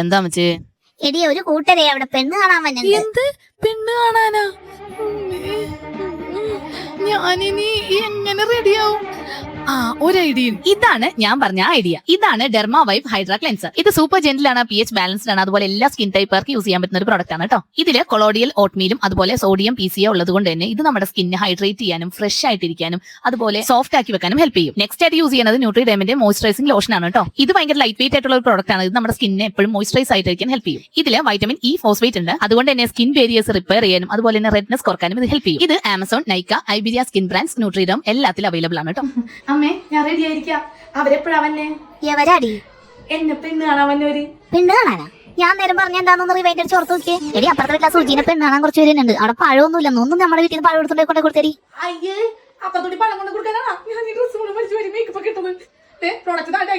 എന്താ അമ്മച്ചി? എടി ഒരു കൂട്ടരെ അവിടെ പെണ്ണ് കാണാൻ വന്നത്. എന്ത് പെണ്ണ് കാണാനാ? ഞാനിനി എങ്ങനെ റെഡിയാവും? ഒരു ഐഡിയ. ഇതാണ് ഞാൻ പറഞ്ഞ ഐഡിയ. ഇതാണ് ഡെർമാ വൈബ് ഹൈഡ്രാ ക്ലെൻസർ. ഇത് സൂപ്പർ ജെന്റിൽ ആണ്, pH ബാലൻസ്ഡ് ആണ്, അതുപോലെ എല്ലാ സ്കിൻ ടൈപ്പർക്ക് യൂസ് ചെയ്യാൻ പറ്റുന്ന ഒരു പ്രോഡക്റ്റ് ആണ് കേട്ടോ. ഇതില് കൊളോഡിയൽ ഓട്ട്മീലും അതുപോലെ സോഡിയം PCA ഉള്ളത് കൊണ്ട് തന്നെ ഇത് നമ്മുടെ സ്കിന്നെ ഹൈഡ്രേറ്റ് ചെയ്യാനും ഫ്രഷ് ആയിട്ടിരിക്കാനും അതുപോലെ സോഫ്റ്റ് ആക്കി വെക്കാനും ഹെൽപ്പ് ചെയ്യും. നെക്സ്റ്റ് ആയിട്ട് യൂസ് ചെയ്യുന്നത് ന്യൂട്രിഡേമിന്റെ മോയ്സ്ചറൈസിംഗ് ലോഷൻ ആണ് കേട്ടോ. ഇത് ഭയങ്കര ലൈറ്റ് വെയിറ്റ് ആയിട്ടുള്ള ഒരു പ്രോഡക്റ്റ് ആണ്. ഇത് നമ്മുടെ സ്കിന്നെ എപ്പോഴും മോയ്സ്ചറൈസ് ആയിട്ടിരിക്കാൻ ഹെൽപ്പ് ചെയ്യും. ഇതില് വൈറ്റമിൻ ഇ ഫോസ്ഫേറ്റ് ഉണ്ട്. അതുകൊണ്ട് തന്നെ സ്കിൻ ബാരിയേഴ്സ് റിപ്പയർ ചെയ്യാനും അതുപോലെ തന്നെ റെഡ്നെസ് കുറക്കാനും ഇത് ഹെൽപ്പ് ചെയ്യും. ഇത് ആമസോൺ, നൈക്ക, ഐബിരിയ സ്കിൻ ബ്രാൻഡ്സ്, ന്യൂട്രിഡം എല്ലാത്തിലും അവൈലബിൾ ആണ് കേട്ടോ. അമ്മേ ഞാൻ റെഡി ആയിരിക്കാം. അവരെപ്പോഴാ വന്നേ? എവരാടി എന്നെ പെണ്ണ് കാണാൻ വന്നവര്. പെണ്ണ് കാണാനാ? ഞാൻ നേരം പറഞ്ഞ എന്താണെന്ന് റിവൈൻഡ് അടിച്ച് ഓർത്ത് നോക്കിയേ. എടി അപ്പുറത്തെ വീട്ടിലെ സുജീനെ പെണ്ണ് കാണാൻ കുറച്ച് വരുന്നുണ്ട്. അവിടെ പഴമൊന്നുമില്ല. ഒന്നും നമ്മുടെ വീട്ടിൽ നിന്ന് പഴം എടുത്തുകൊണ്ട് കൊണ്ട് കൊടുത്തേരി. അയ്യേ അപ്പത്തോടി പണം കൊണ്ട് കൊടുക്കാനാ ഞാൻ ഈ ഡ്രസ് മേക്കപ്പ് ഒക്കെ ഇട്ടത്. പ്രോഡക്റ്റ് താഴെ